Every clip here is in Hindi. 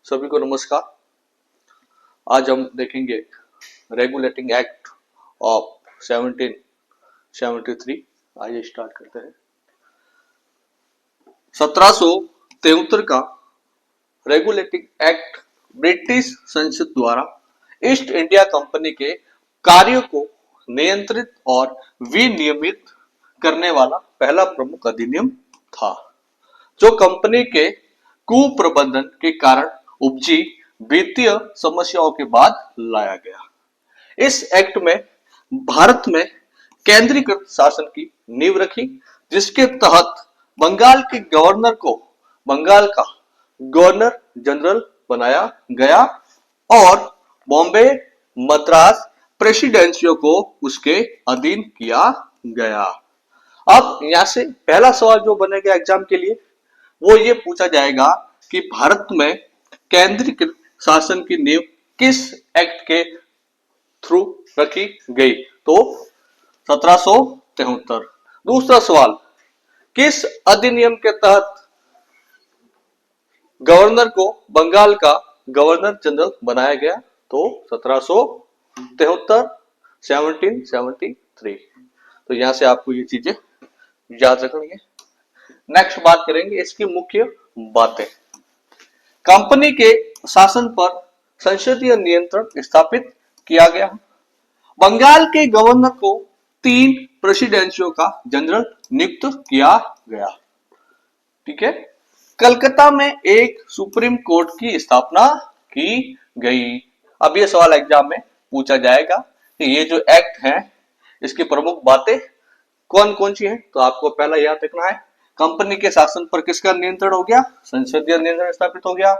सभी को नमस्कार। आज हम देखेंगे रेगुलेटिंग एक्ट ऑफ 1773। आइए स्टार्ट करते हैं। 1773 का रेगुलेटिंग एक्ट ब्रिटिश संसद द्वारा ईस्ट इंडिया कंपनी के कार्यों को नियंत्रित और विनियमित करने वाला पहला प्रमुख अधिनियम था, जो कंपनी के कुप्रबंधन के कारण उपजी वित्तीय समस्याओं के बाद लाया गया। इस एक्ट में भारत में केंद्रीकृत शासन की नींव रखी, जिसके तहत बंगाल के गवर्नर को बंगाल का गवर्नर जनरल बनाया गया और बॉम्बे मद्रास प्रेसिडेंसियों को उसके अधीन किया गया। अब यहां से पहला सवाल जो बनेगा एग्जाम के लिए वो ये पूछा जाएगा कि भारत में केंद्रीकृत शासन की नींव किस एक्ट के थ्रू रखी गई, तो 1773। दूसरा सवाल, किस अधिनियम के तहत गवर्नर को बंगाल का गवर्नर जनरल बनाया गया, तो 1773 1773। तो यहां से आपको ये चीजें याद रखनी है। नेक्स्ट बात करेंगे इसकी मुख्य बातें। कंपनी के शासन पर संसदीय नियंत्रण स्थापित किया गया। बंगाल के गवर्नर को 3 प्रेसिडेंसियों का जनरल नियुक्त किया गया। ठीक है। कलकत्ता में एक सुप्रीम कोर्ट की स्थापना की गई। अब ये सवाल एग्जाम में पूछा जाएगा कि ये जो एक्ट है इसकी प्रमुख बातें कौन कौन सी हैं, तो आपको पहला याद रखना है, कंपनी के शासन पर किसका नियंत्रण हो गया, संसदीय नियंत्रण स्थापित हो गया।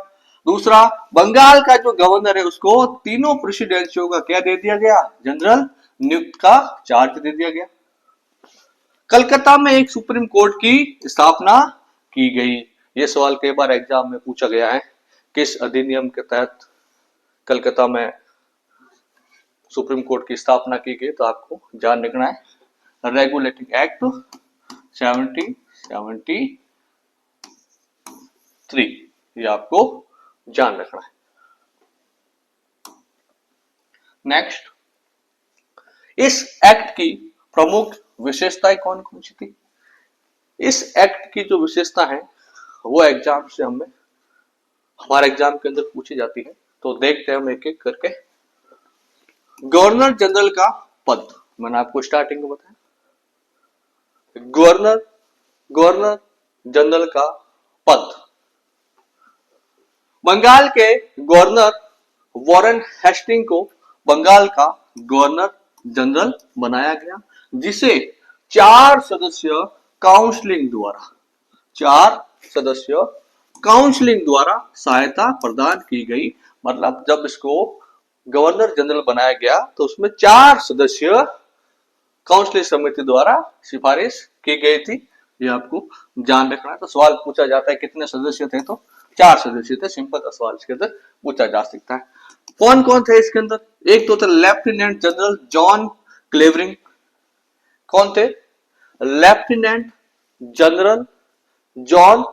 दूसरा, बंगाल का जो गवर्नर है उसको 3 प्रेसिडेंसियों का क्या दे दिया गया, जनरल नियुक्त का चार्ज दे दिया गया। कलकत्ता में एक सुप्रीम कोर्ट की स्थापना की गई। यह सवाल कई बार एग्जाम में पूछा गया है, किस अधिनियम के तहत कलकत्ता में सुप्रीम कोर्ट की स्थापना की गई, तो आपको ध्यान रखना है रेगुलेटिंग एक्ट 1773, ये आपको ध्यान रखना है। नेक्स्ट, इस एक्ट की प्रमुख विशेषताएं कौन कौन सी थी। इस एक्ट की जो विशेषता है वो एग्जाम से हमारे एग्जाम के अंदर पूछी जाती है, तो देखते हैं हम एक एक करके। गवर्नर जनरल का पद मैंने आपको स्टार्टिंग में बताया। गवर्नर जनरल का पद, बंगाल के गवर्नर वॉरेन हेस्टिंग को बंगाल का गवर्नर जनरल बनाया गया, जिसे 4 सदस्य काउंसलिंग द्वारा सहायता प्रदान की गई। मतलब जब इसको गवर्नर जनरल बनाया गया तो उसमें 4 सदस्य काउंसिल समिति द्वारा सिफारिश की गई थी। ये आपको ध्यान रखना है। तो सवाल पूछा जाता है कितने सदस्य थे, तो 4 सदस्य थे। सिंपल सा सवाल इसके अंदर पूछा जा सकता है। कौन कौन थे इसके अंदर, एक तो थे लेफ्टिनेंट जनरल जॉन क्लेवरिंग। कौन थे, लेफ्टिनेंट जनरल जॉन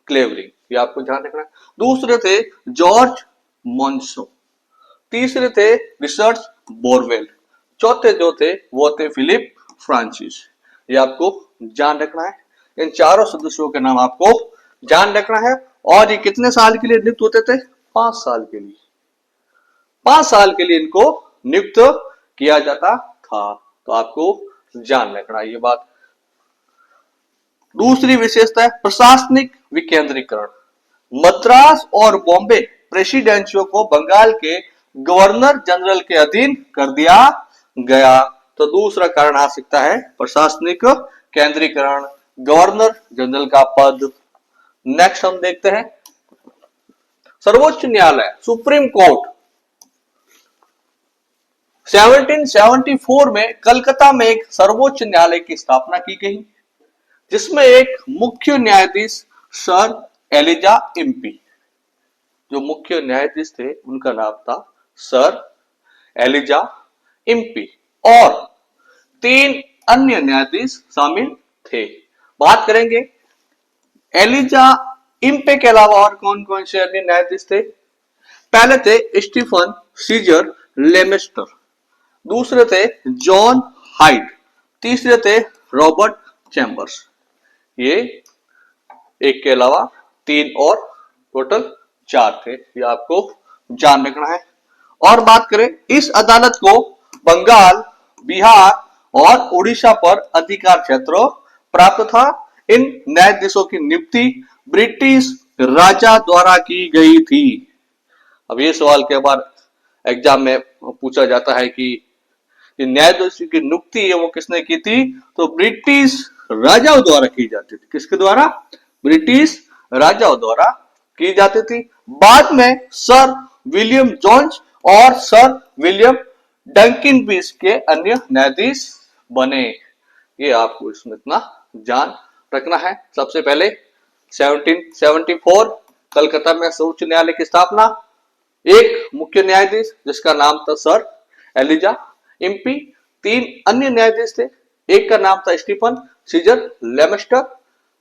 क्लेवरिंग, ये आपको ध्यान रखना है। दूसरे थे जॉर्ज मॉन्सो। तीसरे थे रिचर्ड बोरवेल। चौथे जो थे वो थे फिलिप फ्रांसिस। ये आपको ध्यान रखना है। इन चारों सदस्यों के नाम आपको ध्यान रखना है। और ये कितने साल के लिए नियुक्त होते थे, 5 साल के लिए। 5 साल के लिए इनको नियुक्त किया जाता था, तो आपको ध्यान रखना है ये बात। दूसरी विशेषता है प्रशासनिक विकेंद्रीकरण। मद्रास और बॉम्बे प्रेसिडेंसियों को बंगाल के गवर्नर जनरल के अधीन कर दिया गया। तो दूसरा कारण आ सकता है प्रशासनिक केंद्रीकरण, गवर्नर जनरल का पद। नेक्स्ट हम देखते हैं सर्वोच्च न्यायालय, सुप्रीम कोर्ट। 1774 में कलकत्ता में एक सर्वोच्च न्यायालय की स्थापना की गई, जिसमें एक मुख्य न्यायाधीश सर एलिजा इम्पी, जो मुख्य न्यायाधीश थे उनका नाम था सर एलिजा इम्पी, और 3 अन्य न्यायाधीश शामिल थे। बात करेंगे एलिजा इम्पे के अलावा और कौन कौन से अन्य न्यायाधीश थे, पहले थे स्टीफन सीजर लेमेस्टर, दूसरे थे जॉन हाइड, तीसरे थे रॉबर्ट चैम्बर्स। ये एक के अलावा तीन और टोटल चार थे, ये आपको जान रखना है। और बात करें, इस अदालत को बंगाल, बिहार और उड़ीसा पर अधिकार क्षेत्र प्राप्त था। इन न्यायाधीशों की नियुक्ति ब्रिटिश राजा द्वारा की गई थी। अब ये सवाल कई बार एग्जाम में पूछा जाता है कि न्यायाधीश की नियुक्ति है वो किसने की थी, तो ब्रिटिश राजाओं द्वारा की जाती थी। किसके द्वारा? ब्रिटिश राजाओं द्वारा की जाती थी। बाद में सर विलियम जोन्स और सर विलियम डंकिन भी इसके अन्य न्यायाधीश बने। ये आपको इसमें इतना जान रखना है। सबसे पहले 1774 कलकत्ता में सर्वोच्च न्यायालय की स्थापना, एक मुख्य न्यायाधीश जिसका नाम था सर एलिजा इम्पी, तीन अन्य न्यायाधीश थे, एक का नाम था स्टीफन सीजर लेमेस्टर,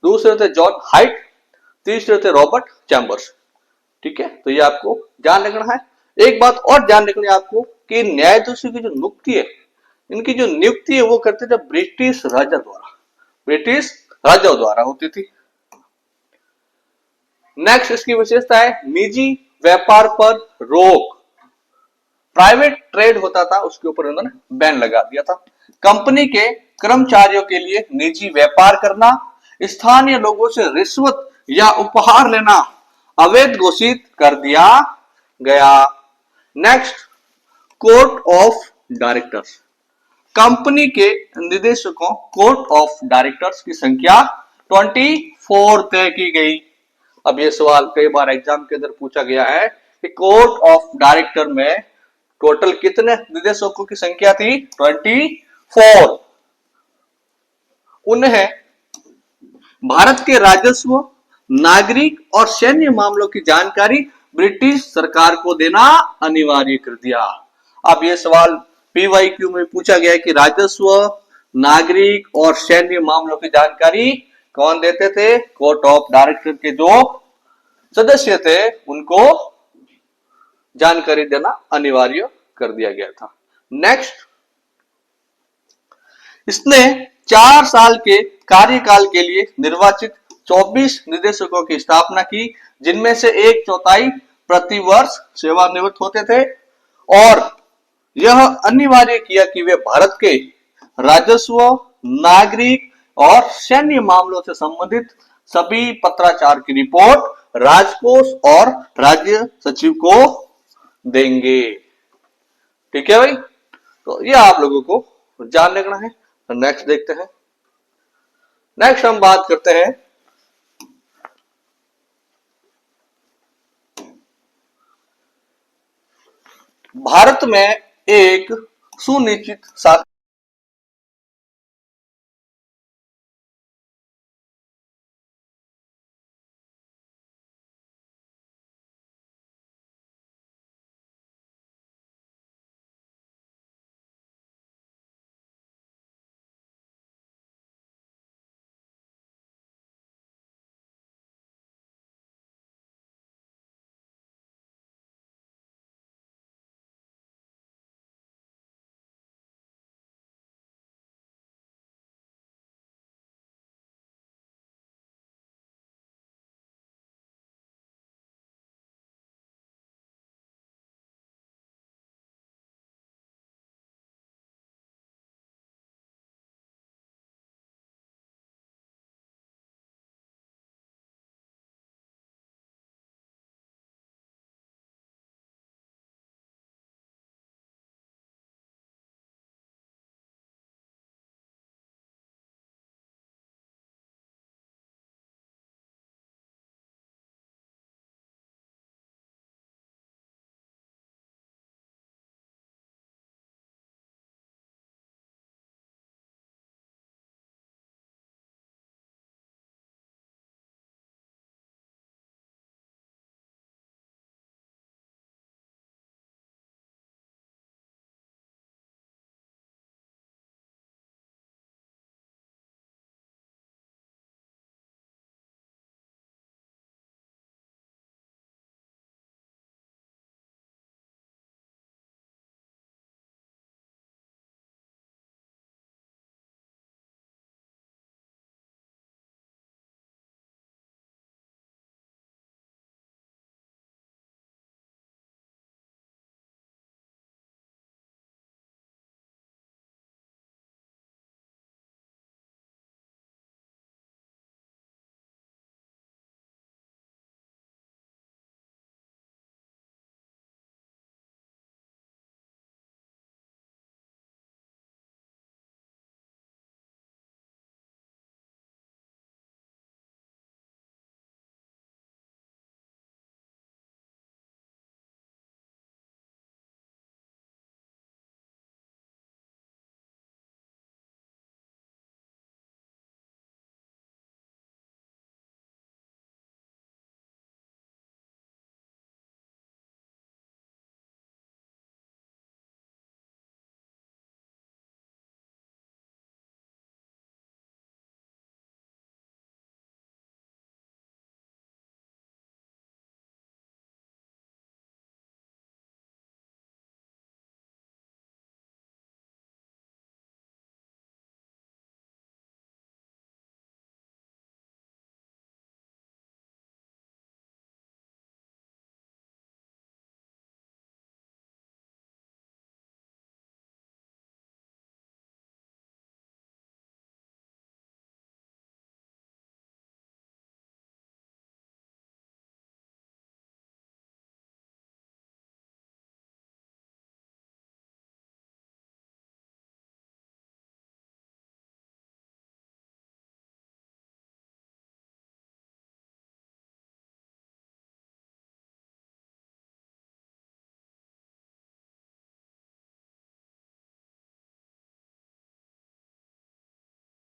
दूसरे थे जॉन हाइट, तीसरे थे रॉबर्ट चैम्बर्स। ठीक है, तो ये आपको ध्यान रखना है। एक बात और ध्यान रखनी है आपको कि न्यायाधीशों की जो नियुक्ति है, इनकी जो नियुक्ति है वो करते थे ब्रिटिश राजा द्वारा, ब्रिटिश राजाओं द्वारा होती थी। नेक्स्ट इसकी विशेषता है निजी व्यापार पर रोक। प्राइवेट ट्रेड होता था उसके ऊपर उन्होंने बैन लगा दिया था। कंपनी के कर्मचारियों के लिए निजी व्यापार करना, स्थानीय लोगों से रिश्वत या उपहार लेना अवैध घोषित कर दिया गया। Next, court of directors. Company के निदेशकों कोर्ट ऑफ डायरेक्टर्स की संख्या 24 तय की गई। अब ये सवाल कई बार एग्जाम के अंदर पूछा गया है कि कोर्ट ऑफ डायरेक्टर में टोटल कितने निदेशकों की संख्या थी? 24। उन्हें भारत के राजस्व, नागरिक और सैन्य मामलों की जानकारी ब्रिटिश सरकार को देना अनिवार्य कर दिया। अब यह सवाल पीवाईक्यू में पूछा गया है कि राजस्व, नागरिक और सैन्य मामलों की जानकारी कौन देते थे? कोर्ट ऑफ डायरेक्टर के जो सदस्य थे उनको जानकारी देना अनिवार्य कर दिया गया था। नेक्स्ट, इसने 4 साल के कार्यकाल के लिए निर्वाचित 24 निदेशकों की स्थापना की, जिनमें से 1/4 प्रतिवर्ष सेवानिवृत्त होते थे, और यह अनिवार्य किया कि वे भारत के राजस्व, नागरिक और सैन्य मामलों से संबंधित सभी पत्राचार की रिपोर्ट राजकोष और राज्य सचिव को देंगे। ठीक है भाई, तो ये आप लोगों को जान रखना है। नेक्स्ट देखते हैं। नेक्स्ट हम बात करते हैं भारत में एक सुनिश्चित